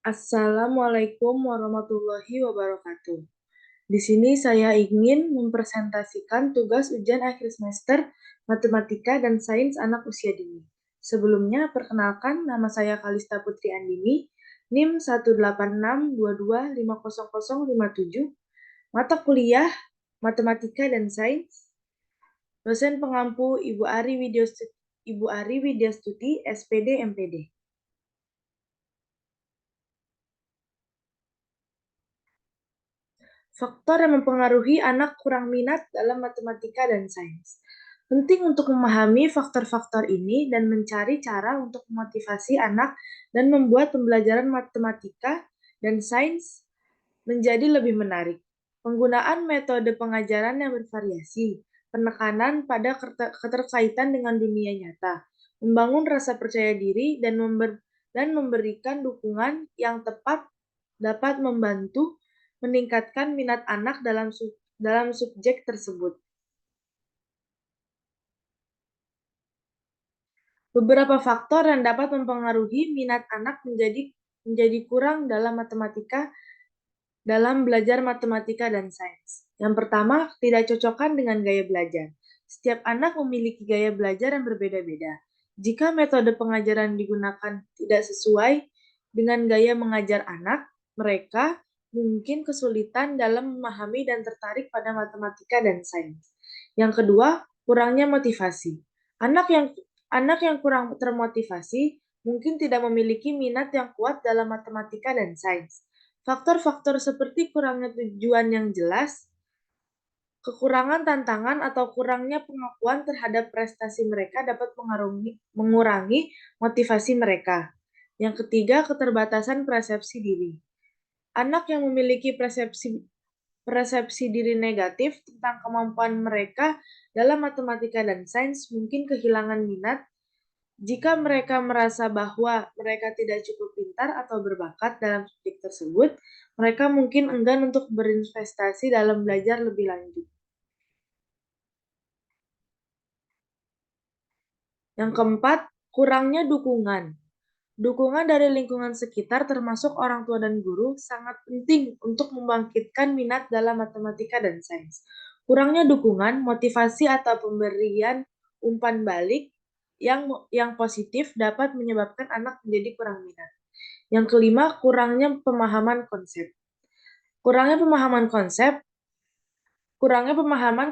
Assalamualaikum warahmatullahi wabarakatuh. Di sini saya ingin mempresentasikan tugas ujian akhir semester Matematika dan Sains anak usia dini. Sebelumnya, perkenalkan nama saya Kalista Putri Andini, NIM 18622500057, mata kuliah Matematika dan Sains, dosen pengampu Ibu Ari Widyastuti, SPD MPD. Faktor yang mempengaruhi anak kurang minat dalam matematika dan sains. Penting untuk memahami faktor-faktor ini dan mencari cara untuk memotivasi anak dan membuat pembelajaran matematika dan sains menjadi lebih menarik. Penggunaan metode pengajaran yang bervariasi, penekanan pada keterkaitan dengan dunia nyata, membangun rasa percaya diri dan memberikan dukungan yang tepat dapat membantu meningkatkan minat anak dalam subjek tersebut. Beberapa faktor yang dapat mempengaruhi minat anak menjadi kurang dalam belajar matematika dan sains. Yang pertama, tidak cocokan dengan gaya belajar. Setiap anak memiliki gaya belajar yang berbeda-beda. Jika metode pengajaran digunakan tidak sesuai dengan gaya mengajar anak, mereka mungkin kesulitan dalam memahami dan tertarik pada matematika dan sains. Yang kedua, kurangnya motivasi. Anak yang kurang termotivasi mungkin tidak memiliki minat yang kuat dalam matematika dan sains. Faktor-faktor seperti kurangnya tujuan yang jelas, kekurangan tantangan, atau kurangnya pengakuan terhadap prestasi mereka dapat mengurangi motivasi mereka. Yang ketiga, keterbatasan persepsi diri. Anak yang memiliki persepsi diri negatif tentang kemampuan mereka dalam matematika dan sains mungkin kehilangan minat jika mereka merasa bahwa mereka tidak cukup pintar atau berbakat dalam subjek tersebut. Mereka mungkin enggan untuk berinvestasi dalam belajar lebih lanjut. Yang keempat, kurangnya dukungan. Dukungan dari lingkungan sekitar termasuk orang tua dan guru sangat penting untuk membangkitkan minat dalam matematika dan sains. Kurangnya dukungan, motivasi atau pemberian umpan balik yang positif dapat menyebabkan anak menjadi kurang minat. Yang kelima, kurangnya pemahaman konsep. Kurangnya pemahaman konsep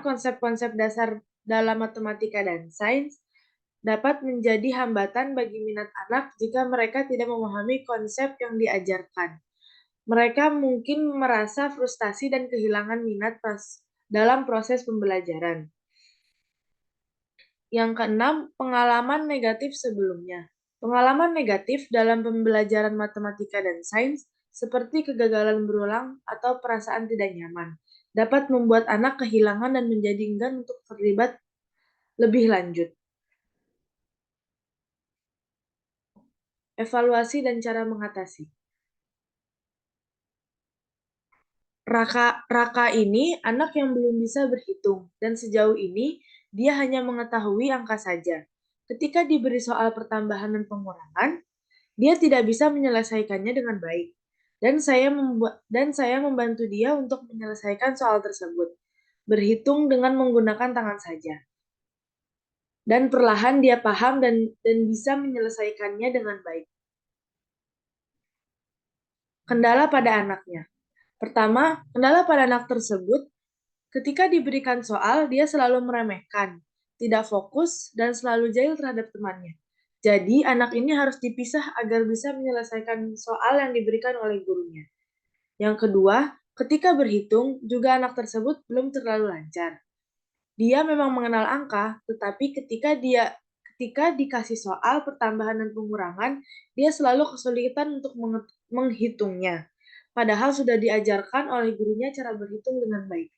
konsep-konsep dasar dalam matematika dan sains dapat menjadi hambatan bagi minat anak jika mereka tidak memahami konsep yang diajarkan. Mereka mungkin merasa frustasi dan kehilangan minat dalam proses pembelajaran. Yang keenam, pengalaman negatif sebelumnya. Pengalaman negatif dalam pembelajaran matematika dan sains, seperti kegagalan berulang atau perasaan tidak nyaman, dapat membuat anak kehilangan dan menjadi enggan untuk terlibat lebih lanjut. Evaluasi dan cara mengatasi. Raka ini anak yang belum bisa berhitung, dan sejauh ini dia hanya mengetahui angka saja. Ketika diberi soal pertambahan dan pengurangan, dia tidak bisa menyelesaikannya dengan baik. Dan saya membantu dia untuk menyelesaikan soal tersebut. Berhitung dengan menggunakan tangan saja. Dan perlahan dia paham dan bisa menyelesaikannya dengan baik. Kendala pada anaknya. Pertama, kendala pada anak tersebut, ketika diberikan soal, dia selalu meremehkan, tidak fokus, dan selalu jahil terhadap temannya. Jadi, anak ini harus dipisah agar bisa menyelesaikan soal yang diberikan oleh gurunya. Yang kedua, ketika berhitung, juga anak tersebut belum terlalu lancar. Dia memang mengenal angka, tetapi ketika dikasih soal pertambahan dan pengurangan, dia selalu kesulitan untuk menghitungnya. Padahal sudah diajarkan oleh gurunya cara berhitung dengan baik.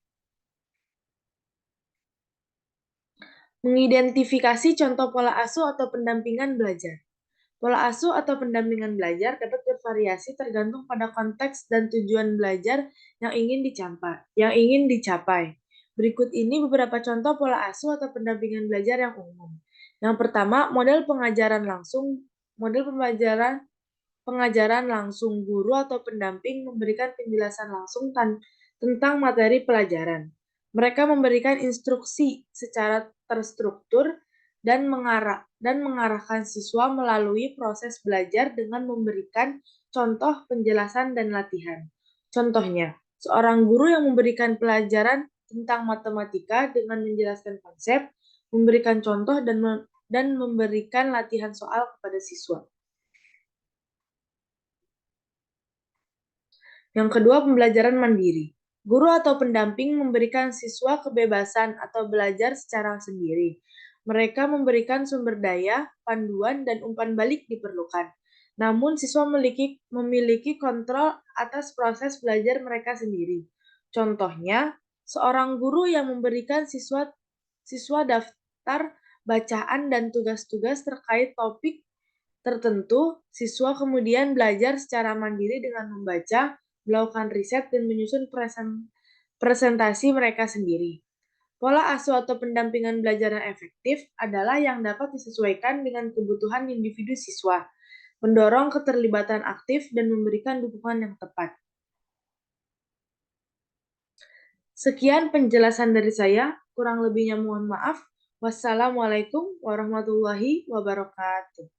Mengidentifikasi contoh pola asuh atau pendampingan belajar. Pola asuh atau pendampingan belajar dapat bervariasi tergantung pada konteks dan tujuan belajar yang ingin dicapai. Berikut ini beberapa contoh pola asuh atau pendampingan belajar yang umum. Yang pertama, model pembelajaran pengajaran langsung, guru atau pendamping memberikan penjelasan langsung tentang materi pelajaran. Mereka memberikan instruksi secara terstruktur dan mengarahkan siswa melalui proses belajar dengan memberikan contoh penjelasan dan latihan. Contohnya, seorang guru yang memberikan pelajaran tentang matematika dengan menjelaskan konsep, memberikan contoh dan memberikan latihan soal kepada siswa. Yang kedua, pembelajaran mandiri. Guru atau pendamping memberikan siswa kebebasan atau belajar secara sendiri. Mereka memberikan sumber daya, panduan, dan umpan balik diperlukan. Namun, siswa memiliki kontrol atas proses belajar mereka sendiri. Contohnya, seorang guru yang memberikan siswa daftar bacaan dan tugas-tugas terkait topik tertentu, siswa kemudian belajar secara mandiri dengan membaca, melakukan riset, dan menyusun presentasi mereka sendiri. Pola asuh atau pendampingan belajar yang efektif adalah yang dapat disesuaikan dengan kebutuhan individu siswa, mendorong keterlibatan aktif, dan memberikan dukungan yang tepat. Sekian penjelasan dari saya, kurang lebihnya mohon maaf. Wassalamualaikum warahmatullahi wabarakatuh.